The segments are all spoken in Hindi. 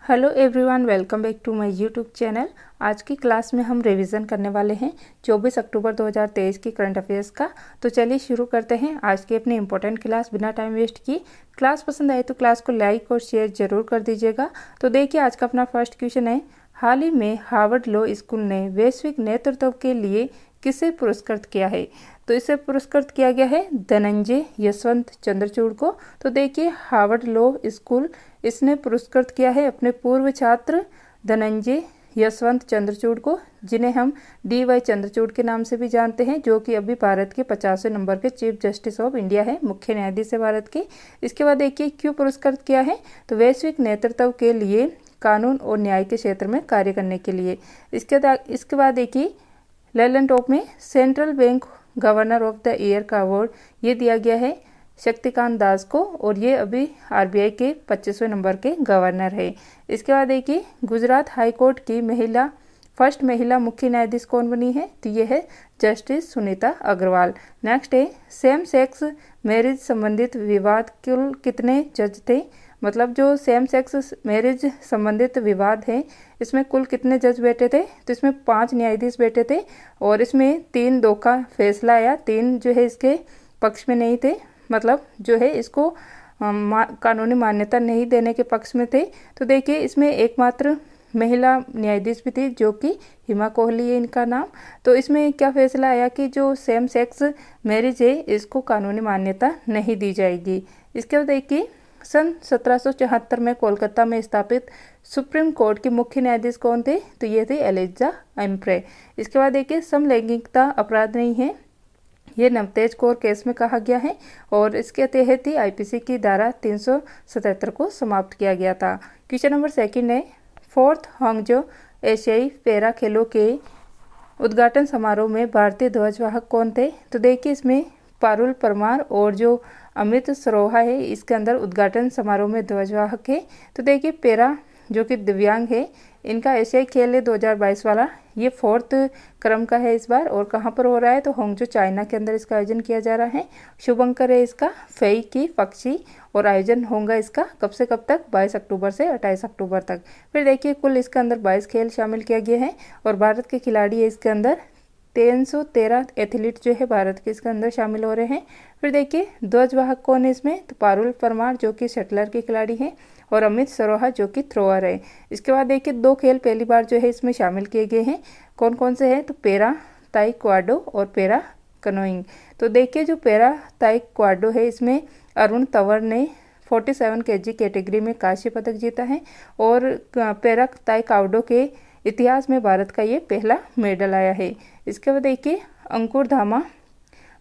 Hello everyone, welcome back to my YouTube channel. आज की क्लास में हम रिवीजन करने वाले हैं 24 अक्टूबर 2023 की करंट अफेयर्स का। तो चलिए शुरू करते हैं आज की अपनी इंपॉर्टेंट क्लास बिना टाइम वेस्ट किए। क्लास पसंद आए तो क्लास को लाइक और शेयर जरूर कर दीजिएगा। तो देखिए आज का अपना फर्स्ट क्वेश्चन है, हाल ही में हार्वर्ड लॉ स्कूल ने वैश्विक नेतृत्व के लिए किसे पुरस्कृत किया है? तो इसे पुरस्कृत किया गया है धनंजय यशवंत चंद्रचूड़ को। तो देखिए हार्वर्ड लॉ स्कूल इसने पुरस्कृत किया है अपने पूर्व छात्र धनंजय यशवंत चंद्रचूड़ को, जिन्हें हम DY चंद्रचूड़ के नाम से भी जानते हैं, जो कि अभी भारत के 50वें नंबर के चीफ जस्टिस ऑफ इंडिया है, मुख्य न्यायाधीश है भारत के। इसके बाद देखिए क्यों पुरस्कृत किया है, तो वैश्विक नेतृत्व के लिए कानून और न्याय के क्षेत्र में कार्य करने के लिए। इसके बाद देखिए लैलन टॉप में central bank governor of the year का अवार्ड ये दिया गया है शक्तिकांत दास को, और ये अभी RBI के 25वें नंबर के गवर्नर है। इसके बाद देखिए गुजरात हाई कोर्ट की फर्स्ट महिला मुख्य न्यायाधीश कौन बनी है, तो ये है जस्टिस सुनीता अग्रवाल। नेक्स्ट है सेम सेक्स मैरिज संबंधित विवाद कुल कितने जज थे? मतलब जो सेम सेक्स मैरिज संबंधित विवाद है इसमें कुल कितने जज बैठे थे? तो इसमें 5 न्यायाधीश बैठे थे, और इसमें 3-2 का फैसला आया। 3 जो है इसके पक्ष में नहीं थे, मतलब जो है इसको कानूनी मान्यता नहीं देने के पक्ष में थे। तो देखिए इसमें एकमात्र महिला न्यायाधीश भी थी, जो कि हिमा कोहली है इनका नाम। तो इसमें क्या फैसला आया कि जो सेम सेक्स मैरिज है इसको कानूनी मान्यता नहीं दी जाएगी। इसके बाद देखिए सन 1774 में कोलकाता में स्थापित सुप्रीम कोर्ट के मुख्य न्यायाधीश कौन थे? तो ये थे एलिजा एम्प्रे। इसके बाद देखिए समलैंगिकता अपराध नहीं है, ये नवतेज कौर केस में कहा गया है, और इसके तहत ही IPC की धारा 377 को समाप्त किया गया था। क्वेश्चन नंबर 2 है, 4th हांगझो एशियाई पैरा खेलों के उद्घाटन समारोह में भारतीय ध्वजवाहक कौन थे? तो देखिए इसमें पारुल परमार और जो अमित सरोहा है इसके अंदर उद्घाटन समारोह में ध्वजवाहक है। तो देखिए पैरा जो कि दिव्यांग है, इनका एशियाई खेल है 2022 वाला, ये 4th क्रम का है इस बार, और कहाँ पर हो रहा है? तो हांगझो चाइना के अंदर इसका आयोजन किया जा रहा है। शुभंकर है इसका फेई की पक्षी, और आयोजन होगा इसका कब से कब तक? 22 अक्टूबर से 28 अक्टूबर तक। फिर देखिए कुल इसके अंदर 22 खेल शामिल किया गया है, और भारत के खिलाड़ी है इसके अंदर 313 एथलीट जो है भारत के इसके अंदर शामिल हो रहे हैं। फिर देखिए ध्वजवाहक कौन है इसमें? तो पारुल परमार जो कि शटलर के खिलाड़ी हैं, और अमित सरोहा जो कि थ्रोअर है। इसके बाद देखिए 2 खेल पहली बार जो है इसमें शामिल किए गए हैं, कौन कौन से हैं? तो पैरा ताइक्वाडो और पैरा कनोइंग। तो देखिए जो पैरा ताइक्वाडो है इसमें अरुण तंवर ने 47 kg कैटेगरी में कांस्य पदक जीता है, और पैरा ताइक्वाडो के इतिहास में भारत का ये पहला मेडल आया है। इसके बाद देखिए अंकुर धामा,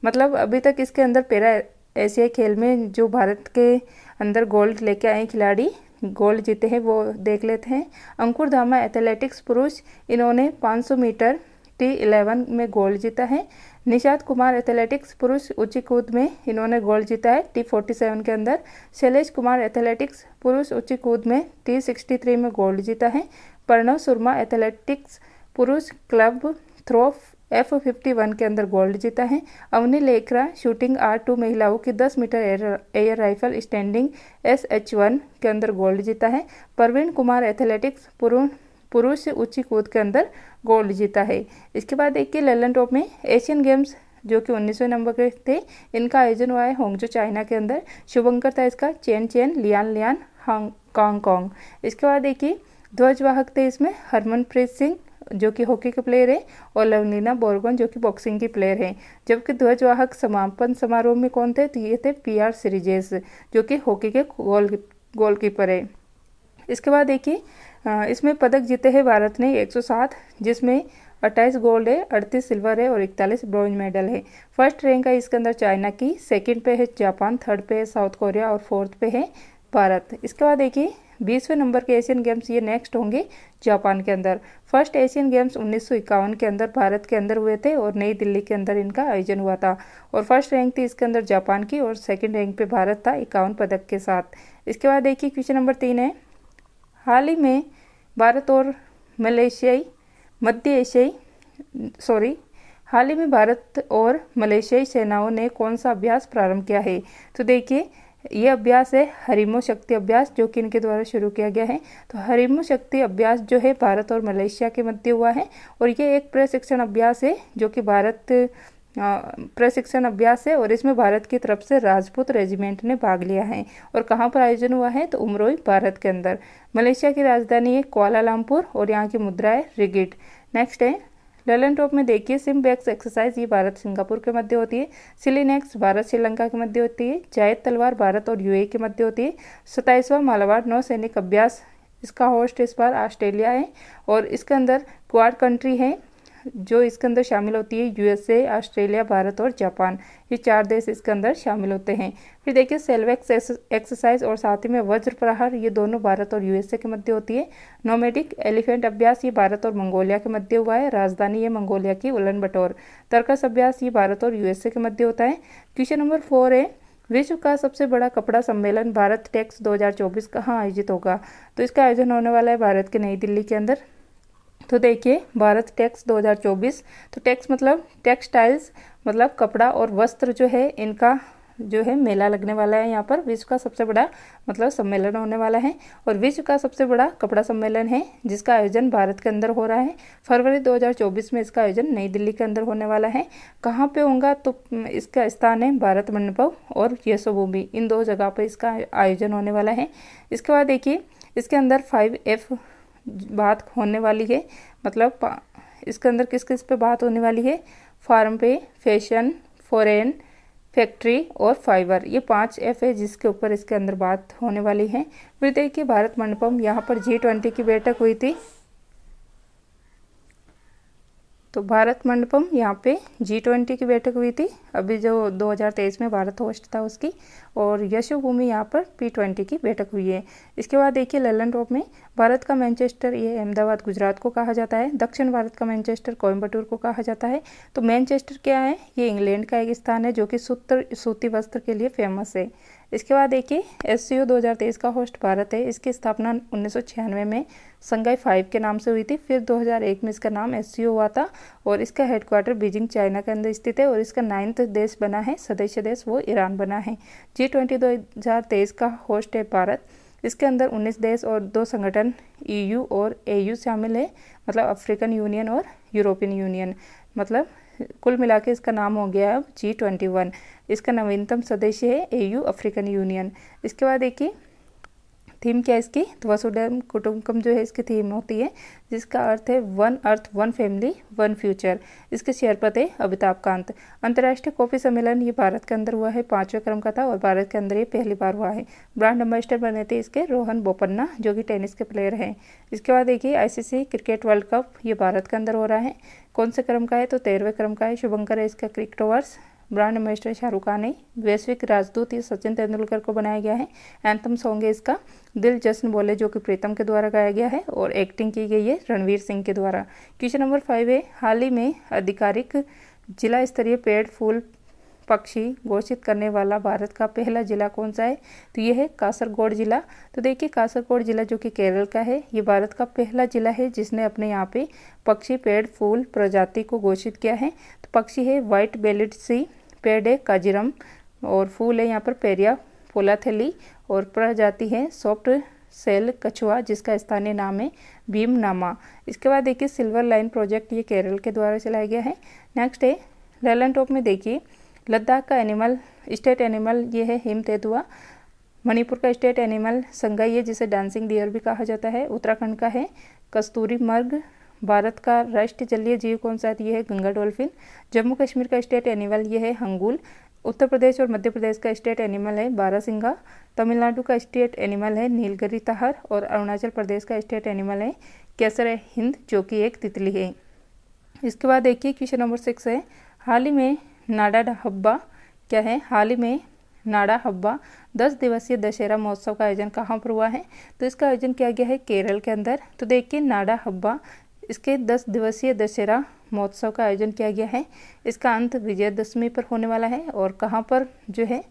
मतलब अभी तक इसके अंदर पैरा एशियाई खेल में जो भारत के अंदर गोल्ड लेके आए खिलाड़ी, गोल्ड जीते हैं, वो देख लेते हैं। अंकुर धामा एथलेटिक्स पुरुष, इन्होंने 500 मीटर T11 में गोल्ड जीता है। निषाद कुमार एथलेटिक्स पुरुष ऊंची कूद में इन्होंने गोल्ड जीता है T47 के अंदर। शैलेश कुमार एथलेटिक्स पुरुष ऊंची कूद में T63 में गोल्ड जीता है। प्रणव शर्मा एथलेटिक्स पुरुष क्लब थ्रो F51 के अंदर गोल्ड जीता है। अवनी लेखरा शूटिंग R2 महिलाओं की 10 metre air rifle standing SH1 के अंदर गोल्ड जीता है। प्रवीण कुमार एथलेटिक्स पुरुष ऊंची कूद के अंदर गोल्ड जीता है। इसके बाद देखिए लैलन टॉप में एशियन गेम्स जो कि 19वें नंबर के थे, इनका आयोजन हुआ है हांगझो चाइना के अंदर। शुभंकर था इसका चेन लियान हांगकांग। इसके बाद देखिए ध्वजवाहक थे इसमें हरमनप्रीत सिंह जो कि हॉकी के प्लेयर है, और लवलीना बोरगोन जो कि बॉक्सिंग की प्लेयर है। जबकि ध्वजवाहक समापन समारोह में कौन थे? तो ये थे PR सीरीजेस जो कि हॉकी के गोलकीपर है। इसके बाद देखिए इसमें पदक जीते हैं भारत ने 107, जिसमें 28 गोल्ड है, 38 सिल्वर है, और 41 ब्रॉन्ज मेडल है। फर्स्ट रैंक है इसके अंदर चाइना की, सेकंड पे है जापान, थर्ड पे है साउथ कोरिया, और फोर्थ पे है भारत। इसके बाद देखिए 20वें नंबर के एशियन गेम्स ये नेक्स्ट होंगे जापान के अंदर। फर्स्ट एशियन गेम्स 1951 के अंदर भारत के अंदर हुए थे, और नई दिल्ली के अंदर इनका आयोजन हुआ था, और फर्स्ट रैंक थी इसके अंदर जापान की, और सेकंड रैंक पे भारत था 51 पदक के साथ। इसके बाद देखिए क्वेश्चन नंबर 3 है, हाल ही में भारत और मलेशियाई सेनाओं ने कौन सा अभ्यास प्रारंभ किया है? तो देखिए ये अभ्यास है हरिमो शक्ति अभ्यास, जो कि इनके द्वारा शुरू किया गया है। तो हरिमो शक्ति अभ्यास जो है भारत और मलेशिया के मध्य हुआ है, और ये एक प्रशिक्षण अभ्यास है जो कि भारत प्रशिक्षण अभ्यास है, और इसमें भारत की तरफ से राजपूत रेजिमेंट ने भाग लिया है। और कहाँ पर आयोजन हुआ है? तो उमरोई, भारत के अंदर। मलेशिया की राजधानी है कुआलालंपुर, और यहाँ की मुद्रा है रिगिट। नेक्स्ट है ललन टॉप में देखिए सिम्बैक्स एक्सरसाइज, ये भारत सिंगापुर के मध्य होती है। सिलीनेक्स भारत श्रीलंका के मध्य होती है। जायद तलवार भारत और यूएई के मध्य होती है। 27वां मालाबार नौसैनिक अभ्यास, इसका होस्ट इस बार ऑस्ट्रेलिया है, और इसके अंदर क्वाड कंट्री है जो इसके अंदर शामिल होती है, यूएसए, ऑस्ट्रेलिया, भारत और जापान, ये 4 देश इसके अंदर शामिल होते हैं। फिर देखिए सेल्वेक्स एक्सरसाइज और साथ ही में वज्र प्रहार, ये दोनों भारत और यूएसए के मध्य होती है। नोमैडिक एलिफेंट अभ्यास, ये भारत और मंगोलिया के मध्य हुआ है, राजधानी है मंगोलिया की उलन बटोर। तर्कस अभ्यास, ये भारत और यूएसए के मध्य होता है। क्वेश्चन नंबर 4 है विश्व का सबसे बड़ा कपड़ा सम्मेलन भारत टेक्स 2024 कहाँ आयोजित होगा? तो इसका आयोजन होने वाला है भारत के नई दिल्ली के अंदर। तो देखिए भारत टेक्स 2024, तो टेक्स मतलब टेक्सटाइल्स, मतलब कपड़ा और वस्त्र जो है इनका जो है मेला लगने वाला है यहाँ पर। विश्व का सबसे बड़ा मतलब सम्मेलन होने वाला है, और विश्व का सबसे बड़ा कपड़ा सम्मेलन है जिसका आयोजन भारत के अंदर हो रहा है। फरवरी 2024 में इसका आयोजन नई दिल्ली के अंदर होने वाला है। कहाँ पे होगा? तो इसका स्थान है भारत मंडपम और यशोभूमि, इन 2 जगह पर इसका आयोजन होने वाला है। इसके बाद देखिए इसके अंदर 5F बात होने वाली है, मतलब इसके अंदर किस किस पे बात होने वाली है? फार्म पे, फैशन, फॉरेन, फैक्ट्री और फाइबर, ये 5F है जिसके ऊपर इसके अंदर बात होने वाली है। फिर देखिए भारत मंडपम, यहाँ पर G20 की बैठक हुई थी। तो भारत मंडपम यहाँ पे G20 की बैठक हुई थी, अभी जो 2023 में भारत होस्ट था उसकी, और यशोभूमि यहाँ पर P20 की बैठक हुई है। इसके बाद देखिए ललन टॉप में भारत का मैनचेस्टर, ये अहमदाबाद गुजरात को कहा जाता है। दक्षिण भारत का मैनचेस्टर कोयम्बटूर को कहा जाता है। तो मैनचेस्टर क्या है? ये इंग्लैंड का एक स्थान है जो कि सूती वस्त्र के लिए फेमस है। इसके बाद देखिए SCO 2023 का होस्ट भारत है। इसकी स्थापना 1996 में संघाई 5 के नाम से हुई थी। फिर 2001 में इसका नाम SCO हुआ था, और इसका हेडक्वार्टर बीजिंग चाइना के अंदर स्थित है, और इसका 9वां देश बना है, सदस्य देश वो ईरान बना है। G20 2023 का होस्ट है भारत। इसके अंदर 19 देश और 2 संगठन EU और AU शामिल है, मतलब अफ्रीकन यूनियन और यूरोपियन यूनियन, मतलब कुल मिला के इसका नाम हो गया अब G21। इसका नवीनतम सदस्य है AU, अफ्रीकन यूनियन। इसके बाद देखिए थीम क्या है इसकी? तो वसुधैव कुटुंबकम जो है इसकी थीम होती है, जिसका अर्थ है 1 अर्थ 1 फैमिली 1 फ्यूचर। इसके शेयरपति है अमिताभ कांत। अंतर्राष्ट्रीय कॉफी सम्मेलन ये भारत के अंदर हुआ है, 5वें क्रम का था, और भारत के अंदर ये पहली बार हुआ है। ब्रांड एम्बेसडर बने थे इसके रोहन बोपन्ना, जो कि टेनिस के प्लेयर हैं। इसके बाद देखिए ICC क्रिकेट वर्ल्ड कप, ये भारत के अंदर हो रहा है। कौन से क्रम का है? तो 13वें क्रम का है। शुभंकर है इसका cricket overs. Brand ambassador Shahrukh Khan है। वैश्विक राजदूत ये सचिन तेंदुलकर को बनाया गया है। एंथम सॉन्ग है इसका दिल जश्न बोले, जो कि प्रीतम के द्वारा गाया गया है, और एक्टिंग की गई है रणवीर सिंह के द्वारा। क्वेश्चन नंबर 5 है हाल ही में आधिकारिक जिला स्तरीय पेड़ फूल पक्षी घोषित करने वाला भारत का पहला जिला कौन सा है? तो ये है कासरगोड जिला। तो देखिए कासरगोड जिला जो कि केरल का है, ये भारत का पहला जिला है जिसने अपने यहाँ पे पक्षी पेड़ फूल प्रजाति को घोषित किया है। तो पक्षी है व्हाइट बेलिड सी, पेड़ है काजिरम, और फूल है यहाँ पर पेरिया पोलाथेली, और प्रजाति है सॉफ्ट सेल कछुआ, जिसका स्थानीय नाम है भीमनामा। इसके बाद देखिए सिल्वर लाइन प्रोजेक्ट, ये केरल के द्वारा चलाया गया है। नेक्स्ट है ललन टॉप में देखिए लद्दाख का एनिमल स्टेट एनिमल ये है हिम तेंदुआ। मणिपुर का स्टेट एनिमल संगाई है, जिसे डांसिंग डियर भी कहा जाता है। उत्तराखंड का है कस्तूरी मृग। भारत का राष्ट्रीय जलीय जीव कौन सा है? ये है गंगा डॉल्फिन। जम्मू कश्मीर का स्टेट एनिमल ये है हंगुल। उत्तर प्रदेश और मध्य प्रदेश का स्टेट एनिमल है बारासिंगा। तमिलनाडु का स्टेट एनिमल है नीलगिरी ताहर, और अरुणाचल प्रदेश का स्टेट एनिमल है केसर हिंद, जो कि एक तितली है। इसके बाद देखिए क्वेश्चन नंबर 6 है हाल ही में नाडा हब्बा क्या है? हाल ही में नाडा हब्बा 10 दिवसीय दशहरा महोत्सव का आयोजन कहाँ पर हुआ है? तो इसका आयोजन किया गया है केरल के अंदर। तो देखिए नाडा हब्बा इसके 10 दिवसीय दशहरा महोत्सव का आयोजन किया गया है। इसका अंत विजयदशमी पर होने वाला है, और कहाँ पर जो है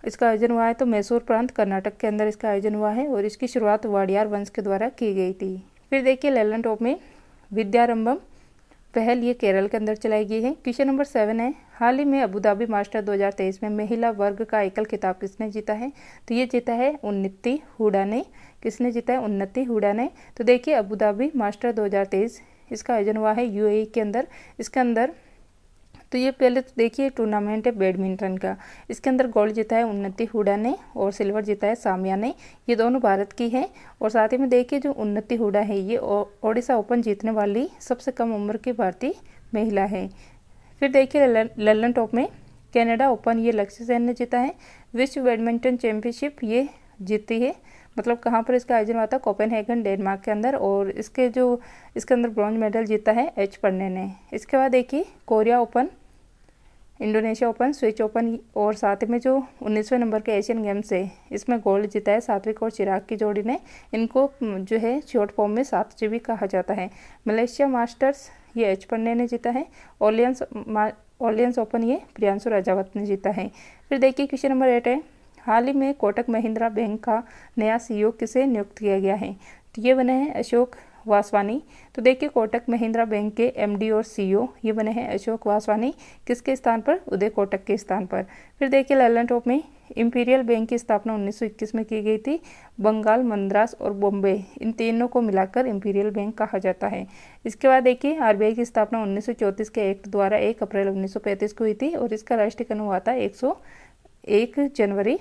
इसका आयोजन हुआ है? तो मैसूर प्रांत कर्नाटक के अंदर इसका आयोजन हुआ है, और इसकी शुरुआत वाडियार वंश के द्वारा की गई थी। फिर देखिए ललन टॉप में विद्यारंभम पहल ये केरल के अंदर चलाई गई है। क्वेश्चन नंबर 7 है, हाल ही में अबू धाबी मास्टर 2023 में महिला वर्ग का एकल खिताब किसने जीता है? तो ये जीता है उन्नति हुडा ने। किसने जीता है? उन्नति हुडा ने। तो देखिए अबू धाबी मास्टर 2023 इसका आयोजन हुआ है यूएई के अंदर। इसके अंदर तो ये पहले तो देखिए टूर्नामेंट है बैडमिंटन का। इसके अंदर गोल्ड जीता है उन्नति हुडा ने और सिल्वर जीता है सामिया ने। ये दोनों भारत की हैं। और साथ ही में देखिए जो उन्नति हुडा है ये ओडिशा ओपन जीतने वाली सबसे कम उम्र की भारतीय महिला है। फिर देखिए लंदन टॉप में कनाडा ओपन ये लक्ष्य सेन ने जीता है। विश्व बैडमिंटन चैंपियनशिप ये जीती है, मतलब कहाँ पर इसका आयोजन हुआ था? कोपेनहेगन डेनमार्क के अंदर। और इसके अंदर ब्रॉन्ज मेडल जीता है एच पन्ने ने। इसके बाद देखिए Korea open, Indonesia open, switch open और साथ में जो 19वें नंबर के एशियन गेम्स है इसमें गोल्ड जीता है सात्विक और चिराग की जोड़ी ने। इनको जो है शॉर्ट फॉर्म में 7G भी कहा जाता है। मलेशिया मास्टर्स ये एच पन्ने ने जीता है। ऑलियंस ओपन ये प्रियांशु राजावत ने जीता है। फिर देखिए क्वेश्चन नंबर 8 है, हाल ही में कोटक महिंद्रा बैंक का नया CEO किसे नियुक्त किया गया है? तो ये बने हैं अशोक वासवानी। तो देखिए कोटक महिंद्रा बैंक के MD और CEO ये बने हैं अशोक वासवानी। किसके स्थान पर? उदय कोटक के स्थान पर। फिर देखिए लंदन टॉप में इंपीरियल बैंक की स्थापना 1921 में की गई थी। बंगाल, मद्रास और बॉम्बे इन तीनों को मिलाकर इंपीरियल बैंक कहा जाता है। इसके बाद देखिए RBI की स्थापना 1934 के एक्ट द्वारा 1 अप्रैल 1935 को हुई थी और इसका राष्ट्रीयकरण हुआ था 101 जनवरी।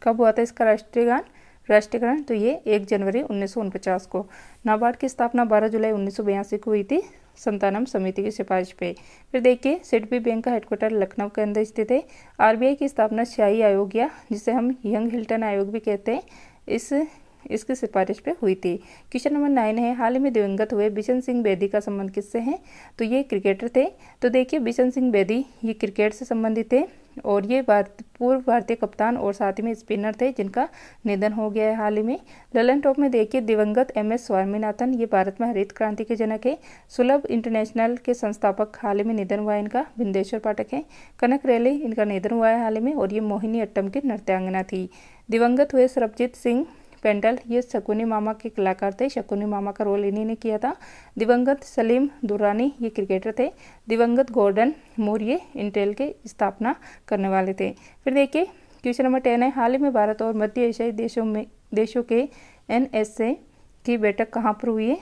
कब हुआ था इसका राष्ट्रीयकरण? तो ये 1 जनवरी 1949 को। नाबार्ड की स्थापना 12 जुलाई 1982 को हुई थी संतानम समिति की सिफारिश पे। फिर देखिए सिडबी बैंक का हेडक्वार्टर लखनऊ के अंदर स्थित है। RBI की स्थापना शाही आयोग या जिसे हम यंग हिल्टन आयोग भी कहते हैं इसकी सिफारिश पे हुई थी। क्वेश्चन नंबर 9 है, हाल ही में दिवंगत हुए बिशन सिंह बेदी का संबंध किससे है? तो ये क्रिकेटर थे। तो देखिए बिशन सिंह बेदी ये क्रिकेट से संबंधित थे और ये पूर्व भारतीय कप्तान और साथ ही में स्पिनर थे जिनका निधन हो गया है हाल ही में। ललन टॉप में देखिए दिवंगत MS स्वामीनाथन ये भारत में हरित क्रांति के जनक है। सुलभ इंटरनेशनल के संस्थापक हाल ही में निधन हुआ है इनका, बिंदेश्वर पाठक है। कनक रेले इनका निधन हुआ है हाल ही में और ये मोहिनी अट्टम की नृत्यांगना थी। दिवंगत हुए सरबजीत सिंह पेंडल ये शकुनी मामा के कलाकार थे। शकुनी मामा का रोल इन्हीं ने किया था। दिवंगत सलीम दुर्रानी ये क्रिकेटर थे। दिवंगत गॉर्डन मूर ये इंटेल के स्थापना करने वाले थे। फिर देखिए क्वेश्चन नंबर 10 है, हाल ही में भारत और मध्य एशियाई देशों के NSA की बैठक कहाँ पर हुई है?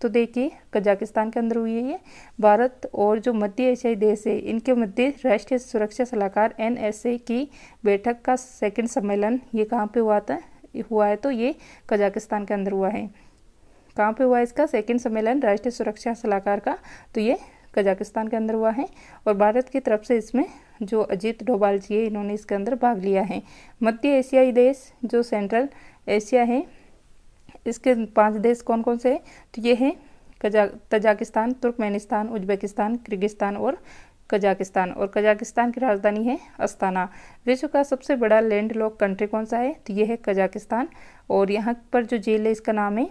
तो देखिए कजाकिस्तान के अंदर हुई है ये। भारत और जो मध्य एशियाई देश है इनके मध्य राष्ट्रीय सुरक्षा सलाहकार NSA की बैठक का सेकंड सम्मेलन ये कहाँ पे हुआ है? तो ये कजाकिस्तान के अंदर हुआ है। कहाँ पे हुआ है इसका सेकंड सम्मेलन राष्ट्रीय सुरक्षा सलाहकार का? तो ये कजाकिस्तान के अंदर हुआ है। और भारत की तरफ से इसमें जो अजीत डोभाल जी है इन्होंने इसके अंदर भाग लिया है। मध्य एशियाई देश जो सेंट्रल एशिया है इसके 5 देश कौन कौन से हैं? तो ये हैं तजाकिस्तान, तुर्कमेनिस्तान, उज्बेकिस्तान, किर्गिस्तान और कजाकिस्तान। और कजाकिस्तान की राजधानी है अस्ताना। विश्व का सबसे बड़ा लैंडलॉक कंट्री कौन सा है? तो ये है कजाकिस्तान। और यहाँ पर जो झील है इसका नाम है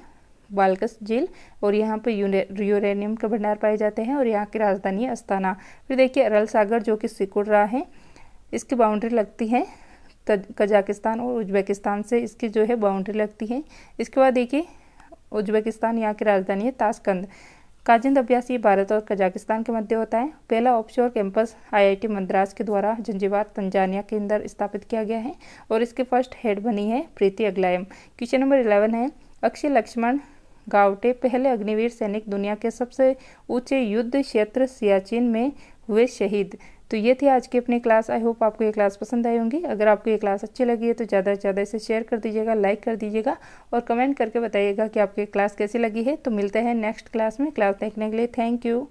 बाल्कस झील और यहाँ पर यूरेनियम के भंडार पाए जाते हैं और यहाँ की राजधानी है अस्ताना। फिर देखिए अरल सागर जो कि सिकुड़ रहा है इसकी बाउंड्री लगती है कजाकिस्तान और उज्बेकिस्तान से, इसकी जो है बाउंड्री लगती है। इसके बाद देखिए उज्बेकिस्तान यहाँ की राजधानी है ताशकंद। काजिंद अभ्यास ये भारत और कजाकिस्तान के मध्य होता है। पहला ऑफशोर कैंपस IIT मद्रास के द्वारा जंजीबार तंजानिया के अंदर स्थापित किया गया है और इसके फर्स्ट हेड बनी है प्रीति अगलायम। क्वेश्चन नंबर 11 है, अक्षय लक्ष्मण गावटे पहले अग्निवीर सैनिक दुनिया के सबसे ऊंचे युद्ध क्षेत्र सियाचिन में हुए शहीद। तो ये थी आज की अपनी क्लास। आई होप आपको ये क्लास पसंद आई होंगी। अगर आपको ये क्लास अच्छी लगी है तो ज़्यादा से ज़्यादा इसे शेयर कर दीजिएगा, लाइक कर दीजिएगा और कमेंट करके बताइएगा कि आपको ये क्लास कैसी लगी है। तो मिलते हैं नेक्स्ट क्लास में। क्लास देखने के लिए थैंक यू।